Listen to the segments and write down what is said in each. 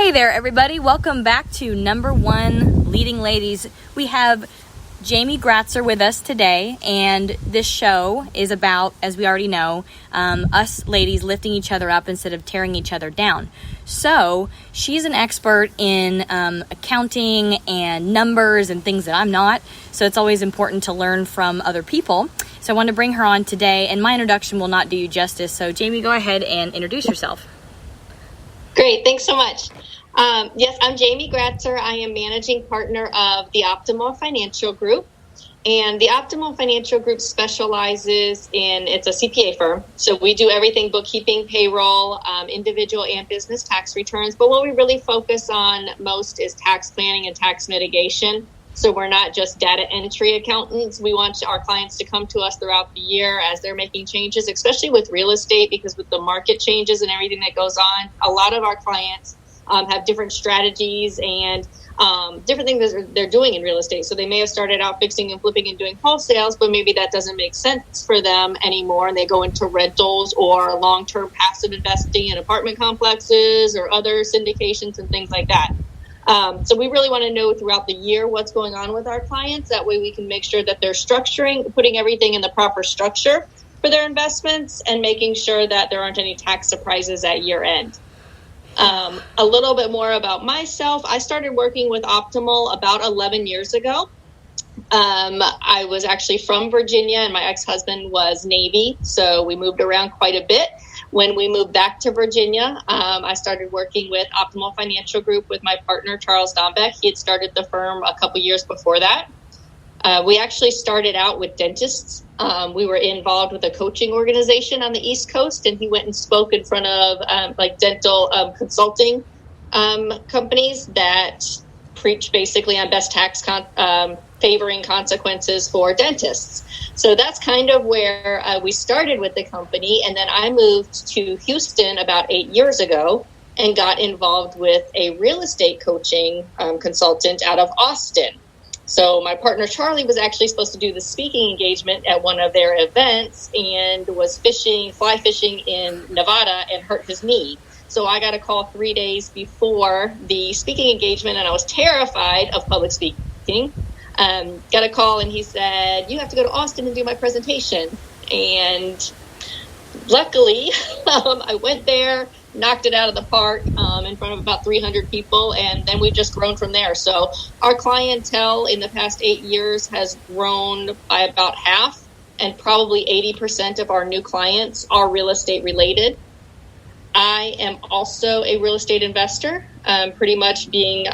Hey there, everybody. Welcome back to Number One Leading Ladies. We have Finnen-Gratzer with us today, and this show is about, as we already know, us ladies lifting each other up instead of tearing each other down. So she's an expert in accounting and numbers and things that I'm not, so it's always important to learn from other people. So I wanted to bring her on today, and my introduction will not do you justice. So Jamie, go ahead and introduce yourself. Great, thanks so much. Yes, I'm Finnen-Gratzer. I am managing partner of the Optimal Financial Group. And the Optimal Financial Group specializes in, it's a CPA firm. So we do everything bookkeeping, payroll, individual and business tax returns. But what we really focus on most is tax planning and tax mitigation. So we're not just data entry accountants. We want our clients to come to us throughout the year as they're making changes, especially with real estate, because with the market changes and everything that goes on, a lot of our clients have different strategies and different things that they're doing in real estate. So they may have started out fixing and flipping and doing wholesales, but maybe that doesn't make sense for them anymore. And they go into rentals or long-term passive investing in apartment complexes or other syndications and things like that. So we really want to know throughout the year what's going on with our clients. That way we can make sure that they're putting everything in the proper structure for their investments and making sure that there aren't any tax surprises at year end. A little bit more about myself. I started working with Optimal about 11 years ago. I was actually from Virginia and my ex-husband was Navy, so we moved around quite a bit. When we moved back to Virginia, I started working with Optimal Financial Group with my partner, Charles Dombeck. He had started the firm a couple years before that. We actually started out with dentists. We were involved with a coaching organization on the East Coast, and he went and spoke in front of dental consulting companies that preach basically on best tax favoring consequences for dentists. So that's kind of where we started with the company. And then I moved to Houston about 8 years ago and got involved with a real estate coaching consultant out of Austin. So my partner, Charlie, was actually supposed to do the speaking engagement at one of their events and was fly fishing in Nevada and hurt his knee. So I got a call 3 days before the speaking engagement, and I was terrified of public speaking. Got a call, and he said, "You have to go to Austin and do my presentation." And luckily, I went there, knocked it out of the park in front of about 300 people, and then we've just grown from there. So our clientele in the past 8 years has grown by about half, and probably 80% of our new clients are real estate related. I am also a real estate investor, pretty much being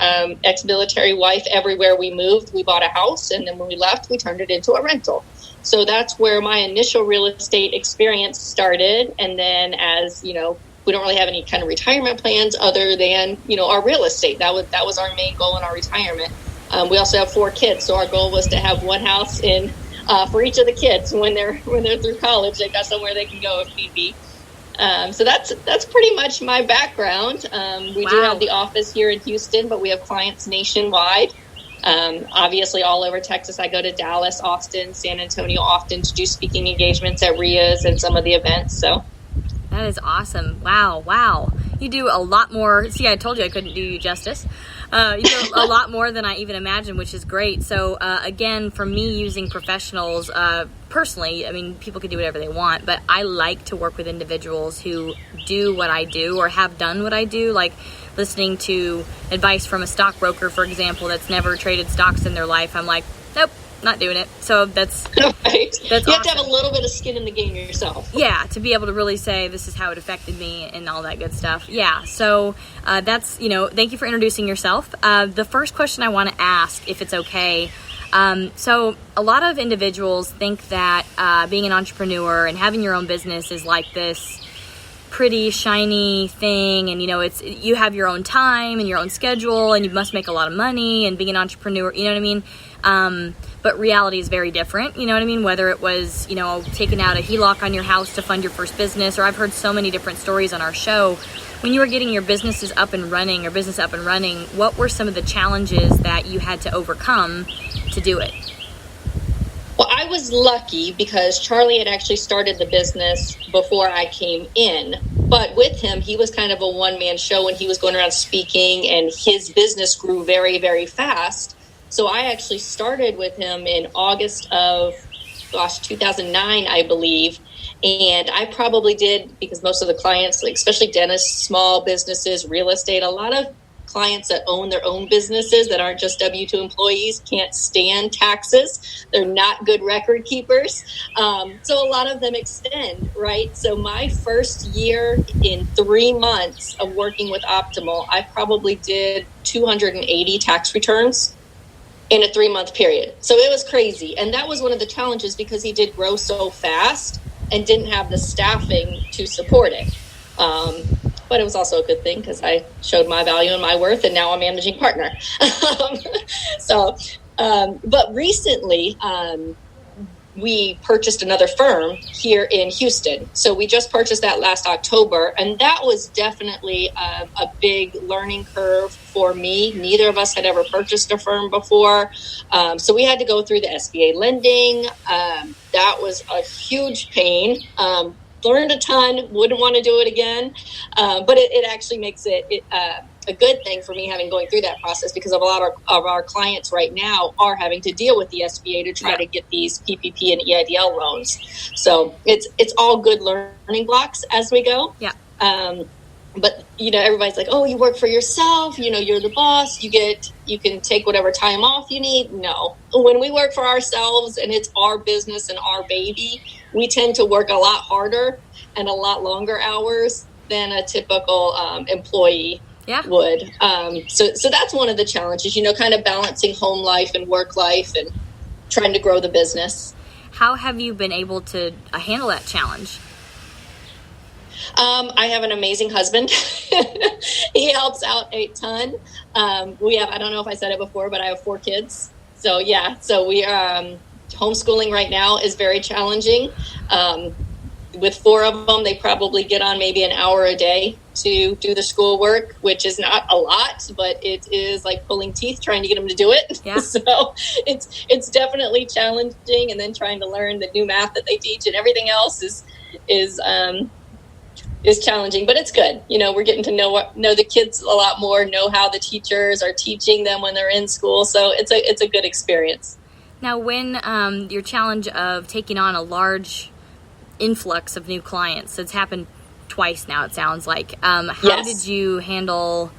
ex-military wife. Everywhere we moved, we bought a house, and then when we left, we turned it into a rental. So that's where my initial real estate experience started. And then as, you know, we don't really have any kind of retirement plans other than, you know, our real estate. That was our main goal in our retirement. We also have 4 kids. So our goal was to have one house for each of the kids when they're through college. They've got somewhere they can go if need be. So that's pretty much my background. We do have the office here in Houston, but we have clients nationwide. Obviously all over Texas. I go to Dallas, Austin, San Antonio often to do speaking engagements at WIZ and some of the events. So that is awesome. Wow. You do a lot more. See, I told you I couldn't do you justice. You do a lot more than I even imagined, which is great. So, again, for me using professionals, personally, I mean, people can do whatever they want, but I like to work with individuals who do what I do or have done what I do, like listening to advice from a stockbroker, for example, that's never traded stocks in their life. I'm like, nope. Not doing it. So that's right. That's you have to have a little bit of skin in the game yourself. Yeah, to be able to really say this is how it affected me and all that good stuff. Yeah, so that's, you know, thank you for introducing yourself. The first question I want to ask, if it's okay, so a lot of individuals think that being an entrepreneur and having your own business is like this pretty shiny thing, and you know, it's you have your own time and your own schedule and you must make a lot of money, and being an entrepreneur, you know what I mean? But reality is very different, you know what I mean? Whether it was, you know, taking out a HELOC on your house to fund your first business, or I've heard so many different stories on our show. When you were getting your business up and running, what were some of the challenges that you had to overcome to do it? Well, I was lucky because Charlie had actually started the business before I came in. But with him, he was kind of a one-man show when he was going around speaking, and his business grew very, very fast. So I actually started with him in August of, 2009, I believe. And I probably did, because most of the clients, like especially dentists, small businesses, real estate, a lot of clients that own their own businesses that aren't just W-2 employees can't stand taxes. They're not good record keepers. So a lot of them extend, right? So my first year, in 3 months of working with Optimal, I probably did 280 tax returns in a 3-month period. So it was crazy. And that was one of the challenges because he did grow so fast and didn't have the staffing to support it. But it was also a good thing because I showed my value and my worth, and now I'm managing partner. But recently, we purchased another firm here in Houston. So we just purchased that last October, and that was definitely a big learning curve for me. Neither of us had ever purchased a firm before. So we had to go through the SBA lending. That was a huge pain. Learned a ton, wouldn't want to do it again. But it actually makes it a good thing for me having going through that process, because of a lot of our clients right now are having to deal with the SBA to try to get these PPP and EIDL loans. So it's all good learning blocks as we go. Yeah. But everybody's like, oh, you work for yourself, you're the boss, you can take whatever time off you need. No, when we work for ourselves and it's our business and our baby, we tend to work a lot harder and a lot longer hours than a typical employee would. So that's one of the challenges, kind of balancing home life and work life and trying to grow the business. How have you been able to handle that challenge? I have an amazing husband. He helps out a ton. I don't know if I said it before, but I have 4 kids. So we homeschooling right now is very challenging. With 4 of them, they probably get on maybe an hour a day to do the schoolwork, which is not a lot, but it is like pulling teeth trying to get them to do it. Yeah. So it's definitely challenging, and then trying to learn the new math that they teach and everything else is challenging, but it's good. We're getting to know the kids a lot more, know how the teachers are teaching them when they're in school. So it's a good experience. Now, when your challenge of taking on a large influx of new clients, it's happened twice now, it sounds like. How did you handle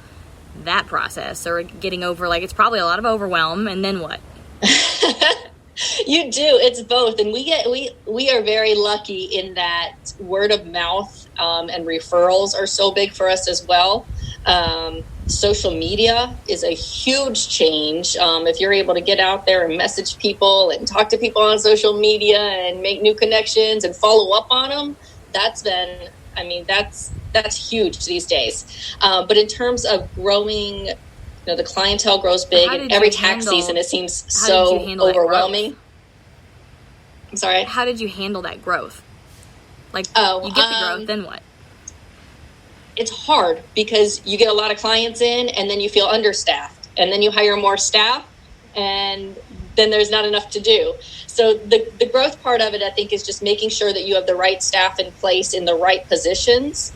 that process, or getting over, it's probably a lot of overwhelm, and then what? You do. It's both. And we are very lucky in that word of mouth and referrals are so big for us as well. Social media is a huge change. If you're able to get out there and message people and talk to people on social media and make new connections and follow up on them, that's huge these days. But in terms of growing, the clientele grows big, and every tax season it seems so overwhelming. I'm sorry? How did you handle that growth? You get the growth, then what? It's hard because you get a lot of clients in, and then you feel understaffed, and then you hire more staff, and then there's not enough to do. So the growth part of it, I think, is just making sure that you have the right staff in place in the right positions,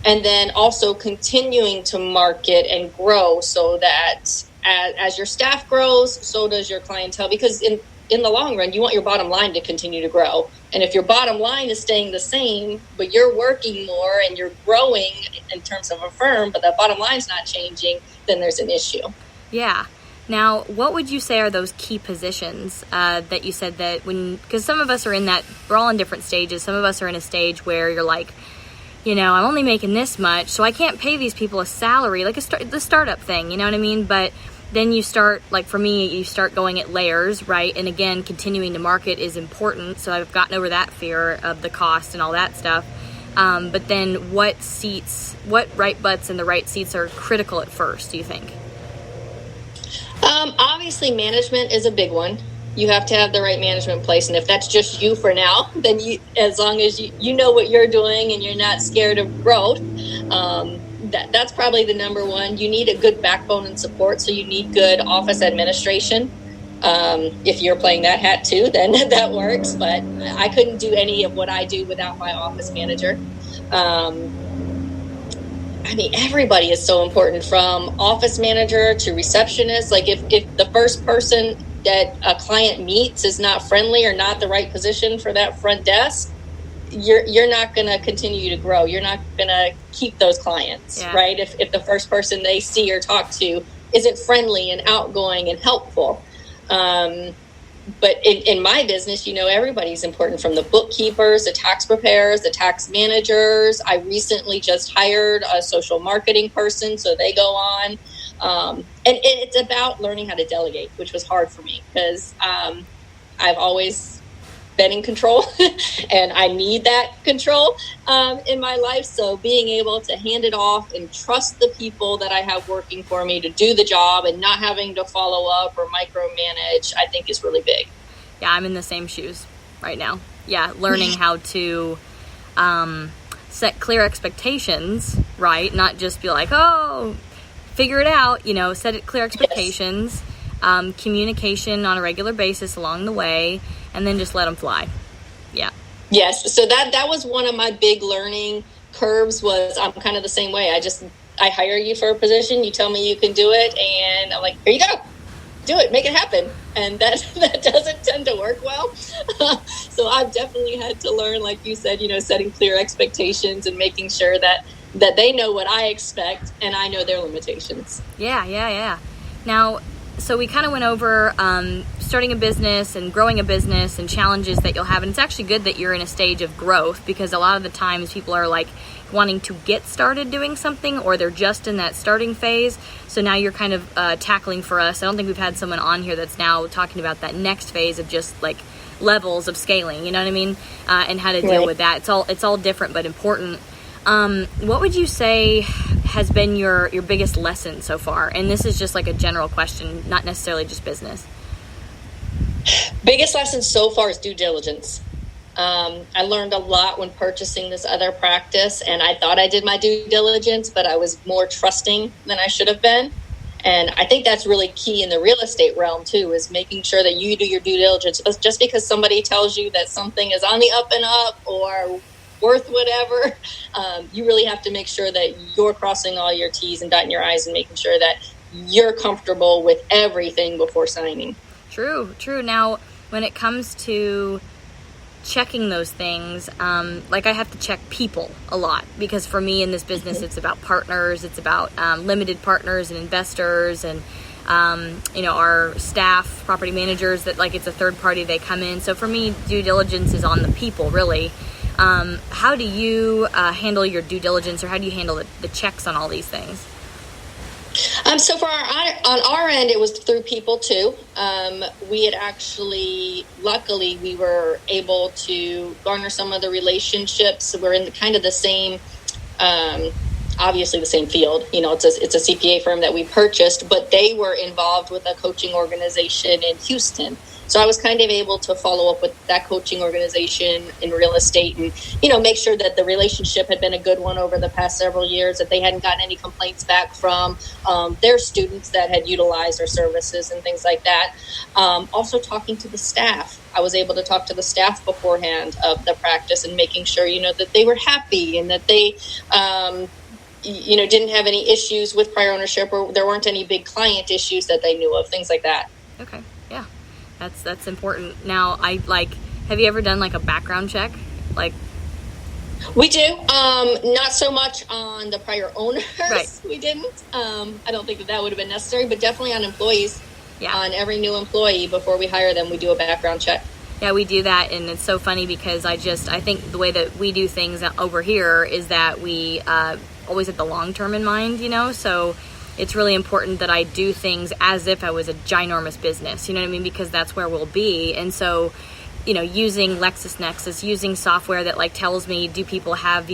and then also continuing to market and grow so that as your staff grows, so does your clientele. Because in the long run, you want your bottom line to continue to grow. And if your bottom line is staying the same, but you're working more and you're growing in terms of a firm, but that bottom line's not changing, then there's an issue. Yeah. Now, what would you say are those key positions that you said that because some of us are in that, we're all in different stages. Some of us are in a stage where you're like, I'm only making this much, so I can't pay these people a salary, like the startup thing, you know what I mean? But then you start, for me, you start going at layers, right? And again, continuing to market is important. So I've gotten over that fear of the cost and all that stuff. But then what right butts in the right seats are critical at first, do you think? Obviously, management is a big one. You have to have the right management in place. And if that's just you for now, then as long as you know what you're doing and you're not scared of growth, that's probably the number one. You need a good backbone and support. So you need good office administration. If you're playing that hat too, then that works. But I couldn't do any of what I do without my office manager. I mean, everybody is so important, from office manager to receptionist. Like if the first person that a client meets is not friendly or not the right position for that front desk, you're not going to continue to grow. You're not going to keep those clients, right? If the first person they see or talk to isn't friendly and outgoing and helpful. But in my business, everybody's important, from the bookkeepers, the tax preparers, the tax managers. I recently just hired a social marketing person, so they go on. And it's about learning how to delegate, which was hard for me because I've always been in control and I need that control in my life. So being able to hand it off and trust the people that I have working for me to do the job and not having to follow up or micromanage, I think is really big. Yeah, I'm in the same shoes right now. Yeah, learning how to set clear expectations, right? Not just be like, oh, figure it out, set it clear expectations, communication on a regular basis along the way, and then just let them fly. Yeah. Yes. So that was one of my big learning curves. Was I'm kind of the same way. I hire you for a position. You tell me you can do it. And I'm like, here you go. Do it. Make it happen. And that doesn't tend to work well. So I've definitely had to learn, like you said, setting clear expectations and making sure that they know what I expect and I know their limitations. Yeah. Now, so we kind of went over starting a business and growing a business and challenges that you'll have. And it's actually good that you're in a stage of growth, because a lot of the times people are like wanting to get started doing something, or they're just in that starting phase. So now you're kind of tackling for us. I don't think we've had someone on here that's now talking about that next phase of just like levels of scaling, you know what I mean? And how to deal with that. It's all different but important. What would you say has been your biggest lesson so far? And this is just like a general question, not necessarily just business. Biggest lesson so far is due diligence. I learned a lot when purchasing this other practice, and I thought I did my due diligence, but I was more trusting than I should have been. And I think that's really key in the real estate realm too, is making sure that you do your due diligence. Just because somebody tells you that something is on the up and up or worth whatever, you really have to make sure that you're crossing all your T's and dotting your I's and making sure that you're comfortable with everything before signing. True. Now, when it comes to checking those things, like I have to check people a lot, because for me in this business, it's about partners, it's about limited partners and investors and our staff, property managers, that like it's a third party, they come in. So for me, due diligence is on the people, really. How do you handle your due diligence, or how do you handle the checks on all these things? So on our end, it was through people too. We had actually, luckily, we were able to garner some of the relationships. We're in kind of the same, obviously the same field. It's a CPA firm that we purchased, but they were involved with a coaching organization in Houston. So I was kind of able to follow up with that coaching organization in real estate and, make sure that the relationship had been a good one over the past several years, that they hadn't gotten any complaints back from their students that had utilized our services and things like that. Also talking to the staff. I was able to talk to the staff beforehand of the practice and making sure, that they were happy and that they, didn't have any issues with prior ownership, or there weren't any big client issues that they knew of, things like that. Okay. Yeah. That's important. Now, have you ever done like a background check? We do. Not so much on the prior owners. Right. We didn't. I don't think that would have been necessary, but definitely on employees. Yeah. On every new employee, before we hire them, we do a background check. Yeah, we do that, and it's so funny because I think the way that we do things over here is that we always have the long term in mind, so it's really important that I do things as if I was a ginormous business, you know what I mean? Because that's where we'll be. And so, using LexisNexis, using software that tells me, do people have,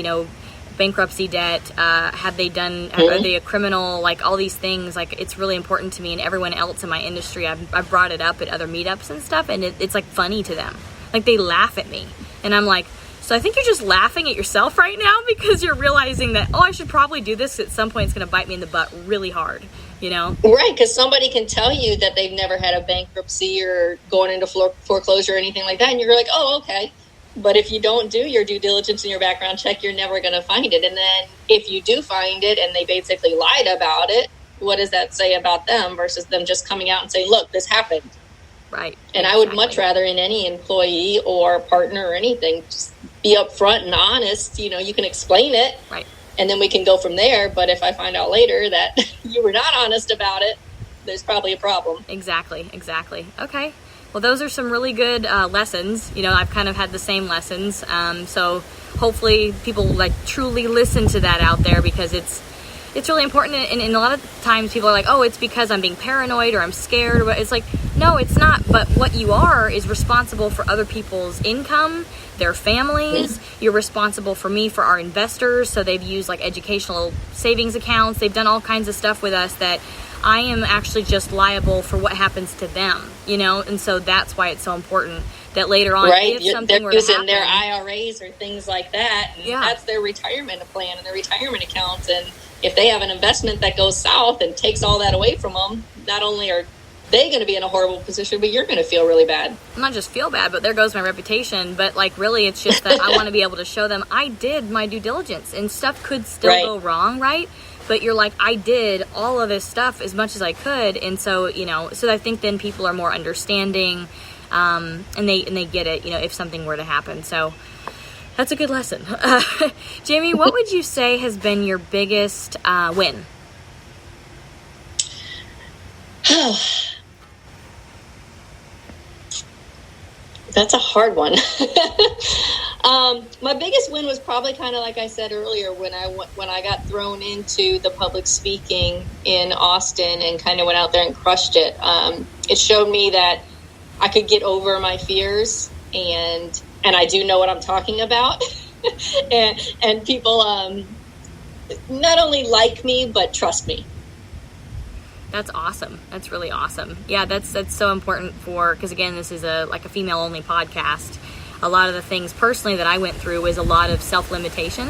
bankruptcy debt? Have they done, are they a criminal? All these things, it's really important to me, and everyone else in my industry. I've brought it up at other meetups and stuff, and it's funny to them. They laugh at me. And I'm like, So I think you're just laughing at yourself right now because you're realizing that, I should probably do this. At some point, it's going to bite me in the butt really hard, Right, because somebody can tell you that they've never had a bankruptcy or going into foreclosure or anything like that, and you're like, oh, okay. But if you don't do your due diligence and your background check, you're never going to find it. And then if you do find it and they basically lied about it, what does that say about them versus them just coming out and saying, look, this happened? Right. And I would much rather in any employee or partner or anything, just be upfront and honest. You can explain it. Right. And then we can go from there. But if I find out later that you were not honest about it, there's probably a problem. Exactly. Okay. Well, those are some really good lessons. I've kind of had the same lessons. So hopefully people truly listen to that out there, because it's really important. And a lot of times people are like, oh, it's because I'm being paranoid or I'm scared. Or it's like, no, it's not. But what you are is responsible for other people's income, their families. You're responsible for our investors. So they've used educational savings accounts. They've done all kinds of stuff with us that I am actually just liable for what happens to them, and so that's why it's so important that later on, right, if something they're were to using happen, their IRAs or things like that, and that's their retirement plan and their retirement accounts, and if they have an investment that goes south and takes all that away from them, not only are they going to be in a horrible position, but you're going to feel really bad. Not just feel bad, but there goes my reputation. But really, it's just that I want to be able to show them I did my due diligence, and stuff could still go wrong, right? But you're like, I did all of this stuff as much as I could. And so, so I think then people are more understanding, and they get it, if something were to happen. So that's a good lesson. Jamie, what would you say has been your biggest win? That's a hard one. My biggest win was probably kind of like I said earlier, when I got thrown into the public speaking in Austin and kind of went out there and crushed it. It showed me that I could get over my fears, and I do know what I'm talking about. and people not only like me but trust me. That's awesome. That's really awesome. Yeah, that's so important because again, this is a female only podcast. A lot of the things personally that I went through was a lot of self-limitation.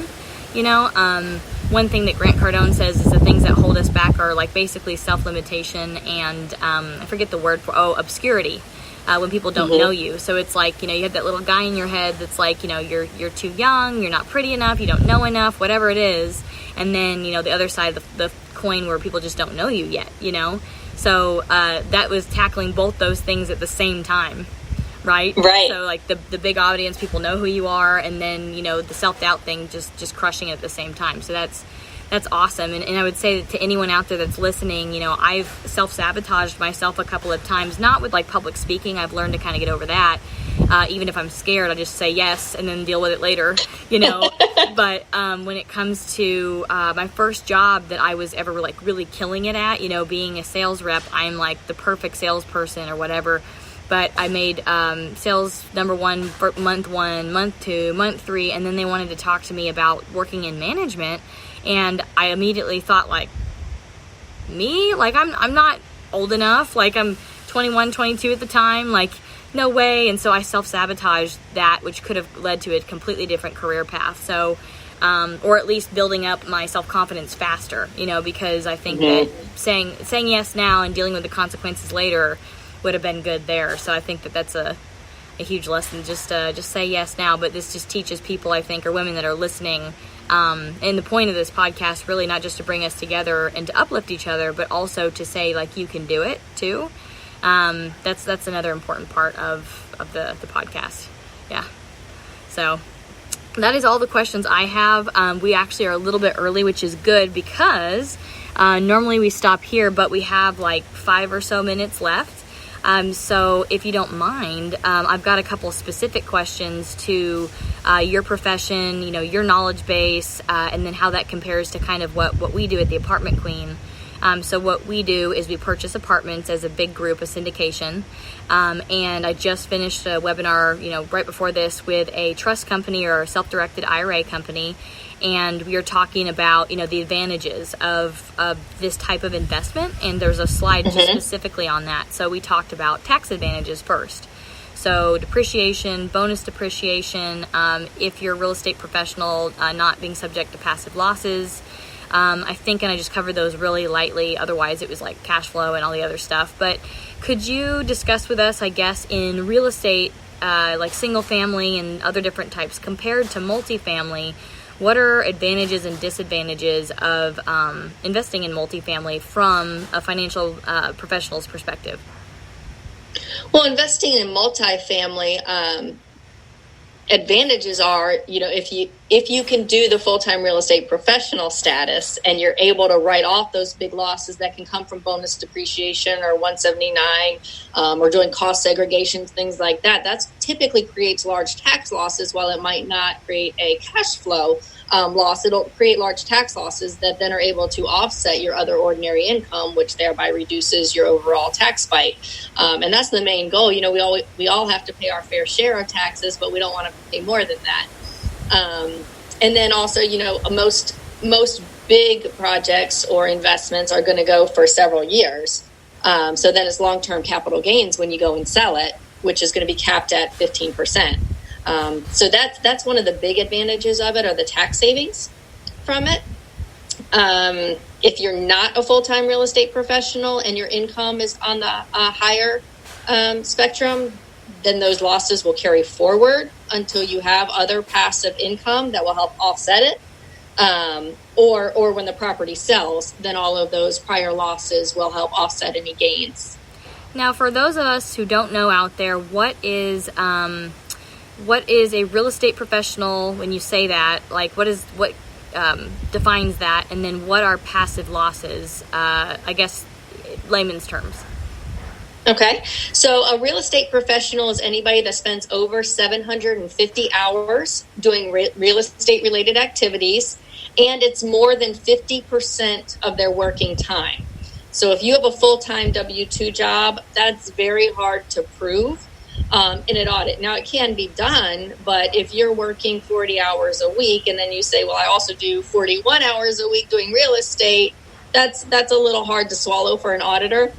One thing that Grant Cardone says is the things that hold us back are basically self-limitation and I forget the word for obscurity. When people don't know you. So it's you have that little guy in your head that's you're too young, you're not pretty enough, you don't know enough, whatever it is. And then, the other side of the coin where people just don't know you yet, So that was tackling both those things at the same time, right? Right. So the big audience, people know who you are, and then, the self-doubt thing, just crushing it at the same time. So that's awesome. And I would say that to anyone out there that's listening, I've self-sabotaged myself a couple of times, not with public speaking. I've learned to kind of get over that. Even if I'm scared, I just say yes and then deal with it later, But when it comes to my first job that I was ever really killing it at, being a sales rep, I'm the perfect salesperson or whatever. But I made sales number one for month 1, month 2, month 3, and then they wanted to talk to me about working in management. And I immediately thought, me? I'm not old enough. I'm 21, 22 at the time. No way. And so I self-sabotaged that, which could have led to a completely different career path. So, or at least building up my self-confidence faster, because I think that saying yes now and dealing with the consequences later would have been good there. So I think that that's a huge lesson. Just say yes now. But this just teaches people, I think, or women that are listening, and the point of this podcast really not just to bring us together and to uplift each other, but also to say you can do it too. That's another important part of the podcast. Yeah. So that is all the questions I have. We actually are a little bit early, which is good because normally we stop here, but we have 5 or so minutes left. So if you don't mind, I've got a couple of specific questions to your profession, your knowledge base, and then how that compares to kind of what we do at the Apartment Queen. So what we do is we purchase apartments as a big group, a syndication. And I just finished a webinar, right before this with a trust company or a self-directed IRA company. And we are talking about, the advantages of this type of investment. And there's a slide just specifically on that. So we talked about tax advantages first. So depreciation, bonus depreciation, if you're a real estate professional, not being subject to passive losses. I think, and I just covered those really lightly. Otherwise, it was like cash flow and all the other stuff. But could you discuss with us, I guess, in real estate, like single family and other different types compared to multifamily, what are advantages and disadvantages of investing in multifamily from a financial professional's perspective? Well, investing in multifamily, advantages are, if you can do the full-time real estate professional status and you're able to write off those big losses that can come from bonus depreciation or 179 or doing cost segregation, things like that, that's typically creates large tax losses. While it might not create a cash flow loss, it'll create large tax losses that then are able to offset your other ordinary income, which thereby reduces your overall tax bite. And that's the main goal. We all have to pay our fair share of taxes, but we don't want to pay more than that. And then also, most big projects or investments are going to go for several years. So then it's long-term capital gains when you go and sell it, which is going to be capped at 15%. So that's one of the big advantages of it, are the tax savings from it. If you're not a full-time real estate professional and your income is on the higher spectrum, then those losses will carry forward until you have other passive income that will help offset it. Or when the property sells, then all of those prior losses will help offset any gains. Now, for those of us who don't know out there, what is a real estate professional? When you say that, like what defines that, and then what are passive losses? I guess layman's terms. Okay, so a real estate professional is anybody that spends over 750 hours doing real estate related activities, and it's more than 50% of their working time. So if you have a full-time W-2 job, that's very hard to prove in an audit. Now, it can be done, but if you're working 40 hours a week and then you say, well, I also do 41 hours a week doing real estate, that's a little hard to swallow for an auditor.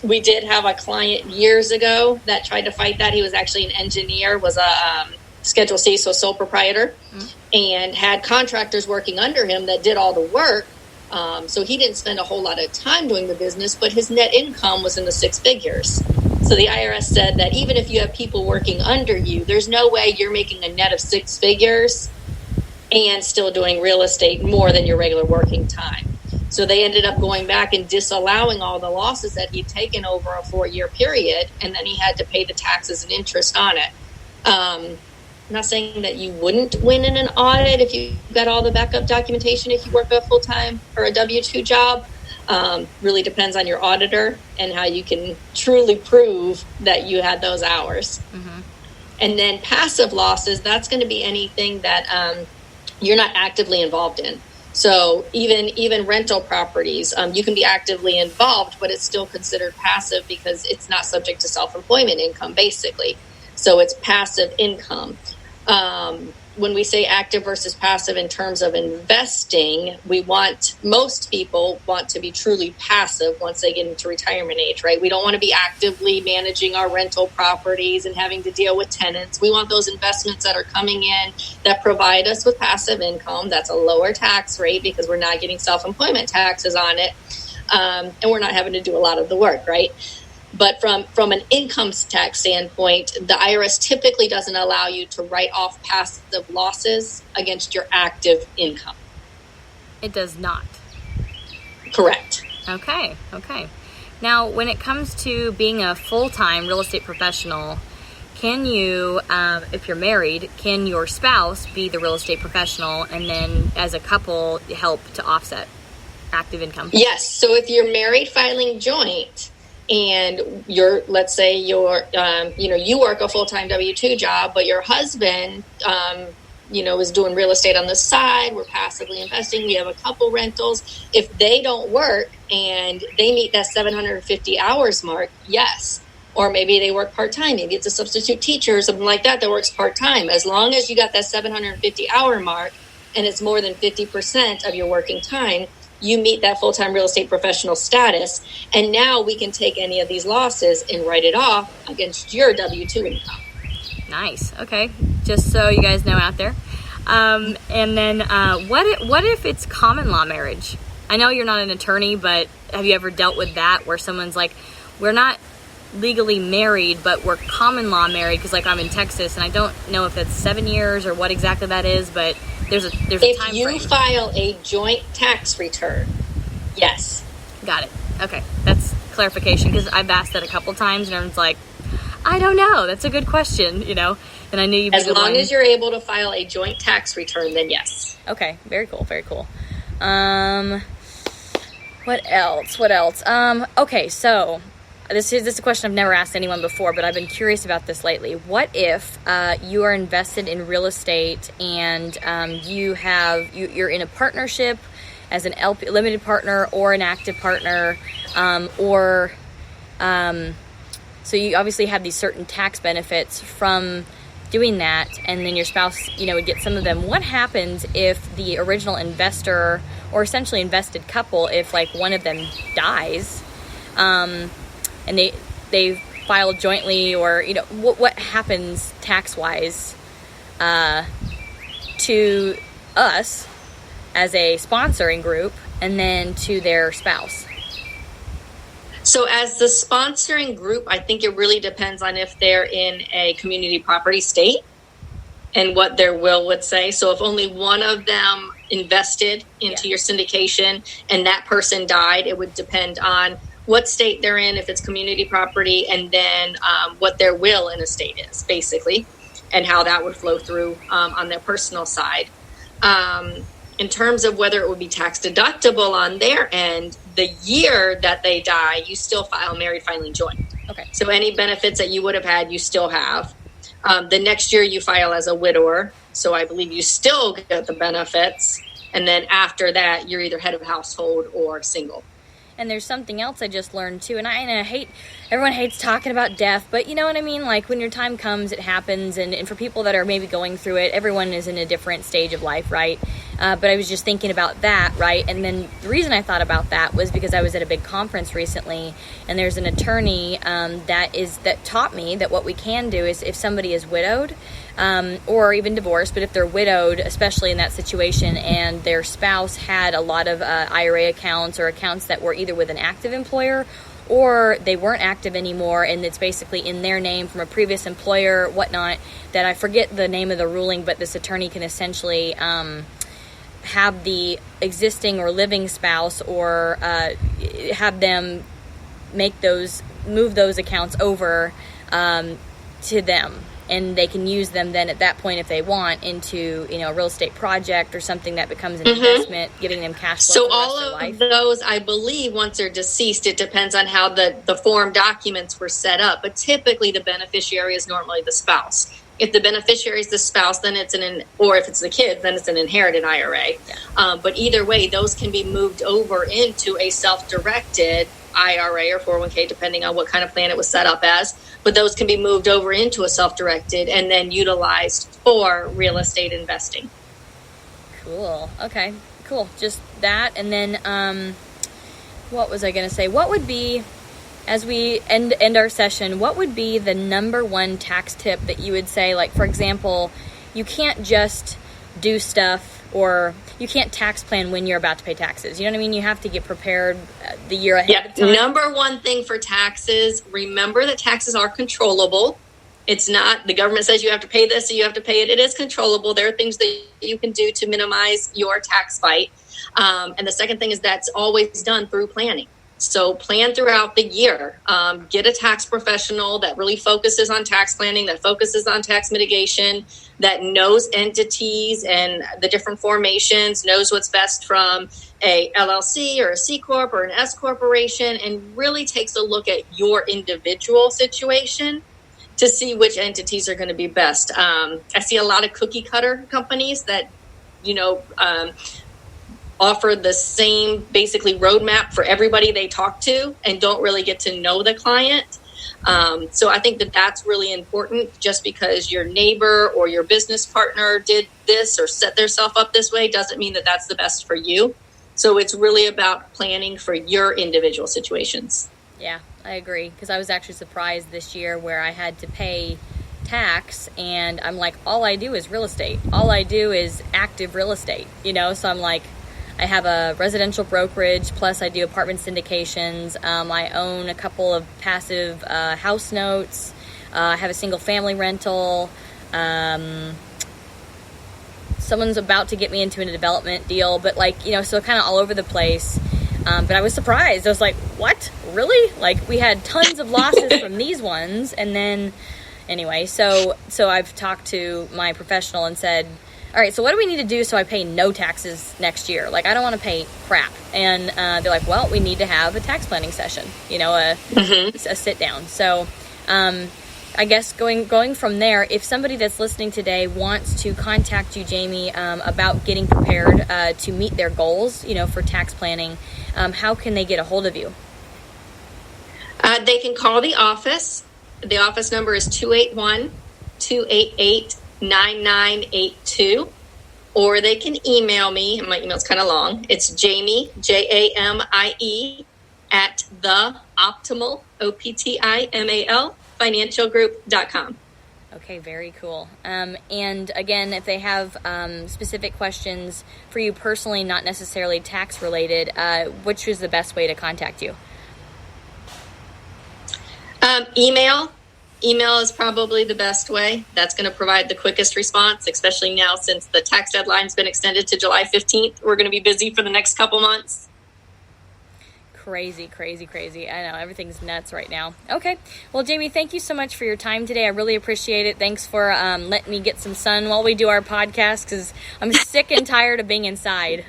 We did have a client years ago that tried to fight that. He was actually an engineer, was a Schedule C, so sole proprietor, and had contractors working under him that did all the work. So he didn't spend a whole lot of time doing the business, but his net income was in the six figures. So the IRS said that even if you have people working under you, there's no way you're making a net of six figures and still doing real estate more than your regular working time. So they ended up going back and disallowing all the losses that he'd taken over a 4-year period, and then he had to pay the taxes and interest on it. I'm not saying that you wouldn't win in an audit if you got all the backup documentation if you work a full-time or a W-2 job. Really depends on your auditor and how you can truly prove that you had those hours. Mm-hmm. And then passive losses, that's going to be anything that you're not actively involved in. So even rental properties, you can be actively involved, but it's still considered passive because it's not subject to self-employment income, basically. So it's passive income. When we say active versus passive in terms of investing, most people want to be truly passive once they get into retirement age, right? We don't want to be actively managing our rental properties and having to deal with tenants. We want those investments that are coming in that provide us with passive income. That's a lower tax rate because we're not getting self-employment taxes on it. And we're not having to do a lot of the work, right? But from an income tax standpoint, the IRS typically doesn't allow you to write off passive losses against your active income. It does not. Correct. Okay. Now, when it comes to being a full-time real estate professional, can you, if you're married, can your spouse be the real estate professional and then as a couple help to offset active income? Yes. So if you're married filing joint, and let's say you work a full-time W-2 job, but your husband, is doing real estate on the side. We're passively investing. We have a couple rentals. If they don't work and they meet that 750 hours mark, yes. Or maybe they work part-time. Maybe it's a substitute teacher or something like that works part-time. As long as you got that 750 hour mark and it's more than 50% of your working time, you meet that full-time real estate professional status. And now we can take any of these losses and write it off against your W-2 income. Nice. Okay. Just so you guys know out there. And then what if it's common law marriage? I know you're not an attorney, but have you ever dealt with that where someone's like, we're not legally married, but we're common law married? Because like I'm in Texas, and I don't know if it's 7 years or what exactly that is, but there's a time frame. If you file a joint tax return, yes. Got it. Okay. That's clarification, because I've asked that a couple times, and everyone's like, I don't know. That's a good question, And I knew you'd as long as you're able to file a joint tax return, then yes. Okay. Very cool. Very cool. What else? Okay. So this is a question I've never asked anyone before, but I've been curious about this lately. What if you are invested in real estate and you're in a partnership as an LP, limited partner, or an active partner, so you obviously have these certain tax benefits from doing that, and then your spouse, would get some of them. What happens if the original investor, or essentially invested couple, if like one of them dies, and they file jointly, or what happens tax wise to us as a sponsoring group, and then to their spouse? So as the sponsoring group, I think it really depends on if they're in a community property state and what their will would say. So if only one of them invested into your syndication and that person died, it would depend on what state they're in, if it's community property, and then what their will in a state is, basically, and how that would flow through on their personal side. In terms of whether it would be tax deductible on their end, the year that they die, you still file married filing joint. Okay. So any benefits that you would have had, you still have. The next year you file as a widower. So I believe you still get the benefits. And then after that, you're either head of household or single. And there's something else I just learned too, and I hate, everyone hates talking about death, but you know what I mean? Like when your time comes, it happens, and for people that are maybe going through it, everyone is in a different stage of life, right? But I was just thinking about that, right? And then the reason I thought about that was because I was at a big conference recently, and there's an attorney that taught me that what we can do is if somebody is widowed, or even divorced, but if they're widowed, especially in that situation, and their spouse had a lot of IRA accounts or accounts that were either with an active employer or they weren't active anymore, and it's basically in their name from a previous employer, whatnot, that I forget the name of the ruling, but this attorney can essentially have the existing or living spouse or have them move those accounts over to them. And they can use them then at that point if they want into, a real estate project or something that becomes an investment, giving them cash flow. So all of those, I believe, once they're deceased, it depends on how the form documents were set up. But typically the beneficiary is normally the spouse. If the beneficiary is the spouse, then it's or if it's the kid, then it's an inherited IRA. Yeah. But either way, those can be moved over into a self-directed IRA or 401k, depending on what kind of plan it was set up as. But those can be moved over into a self-directed and then utilized for real estate investing. Cool. Okay, cool. Just that. And then what was I going to say? What would be, as we end our session, what would be the number one tax tip that you would say? Like, for example, you can't just do stuff, or you can't tax plan when you're about to pay taxes. You know what I mean? You have to get prepared the year ahead of time. Number one thing for taxes, remember that taxes are controllable. It's not, the government says you have to pay this, so you have to pay it. It is controllable. There are things that you can do to minimize your tax bite. And the second thing is that's always done through planning. So plan throughout the year. Get a tax professional that really focuses on tax planning, that focuses on tax mitigation, that knows entities and the different formations, knows what's best from a LLC or a C Corp or an S Corporation, and really takes a look at your individual situation to see which entities are going to be best. I see a lot of cookie cutter companies that, offer the same basically roadmap for everybody they talk to and don't really get to know the client. So I think that that's really important. Just because your neighbor or your business partner did this or set themselves up this way doesn't mean that that's the best for you. So it's really about planning for your individual situations. Yeah, I agree. Because I was actually surprised this year where I had to pay tax, and I'm like, all I do is real estate. All I do is active real estate, So I'm like, I have a residential brokerage, plus I do apartment syndications. I own a couple of passive house notes. I have a single family rental. Someone's about to get me into a development deal, but so kind of all over the place. But I was surprised. I was like, what? Really? Like, we had tons of losses from these ones. And then, anyway, so I've talked to my professional and said, all right, so what do we need to do so I pay no taxes next year? Like, I don't want to pay crap. And they're like, well, we need to have a tax planning session, a sit down. So I guess going from there, if somebody that's listening today wants to contact you, Jamie, about getting prepared to meet their goals, for tax planning, how can they get a hold of you? They can call the office. The office number is 281-288-9982. Or they can email me. My email's kind of long. It's Jamie, Jamie, at the optimal, OPTIMAL, financialgroup.com. Okay, very cool. And again, if they have specific questions for you personally, not necessarily tax related, which is the best way to contact you? Email. Email is probably the best way. That's going to provide the quickest response, especially now since the tax deadline's been extended to July 15th. We're going to be busy for the next couple months. Crazy. I know, everything's nuts right now. Okay. Well, Jamie, thank you so much for your time today. I really appreciate it. Thanks for letting me get some sun while we do our podcast, because I'm sick and tired of being inside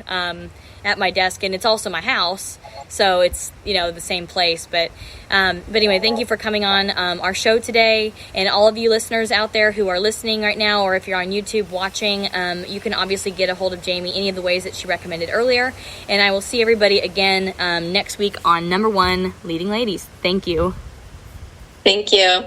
at my desk, and it's also my house, so it's the same place. But anyway, thank you for coming on our show today, and all of you listeners out there who are listening right now, or if you're on YouTube watching, you can obviously get a hold of Jamie any of the ways that she recommended earlier. And I will see everybody again next week on Number One Leading Ladies. Thank you. Thank you.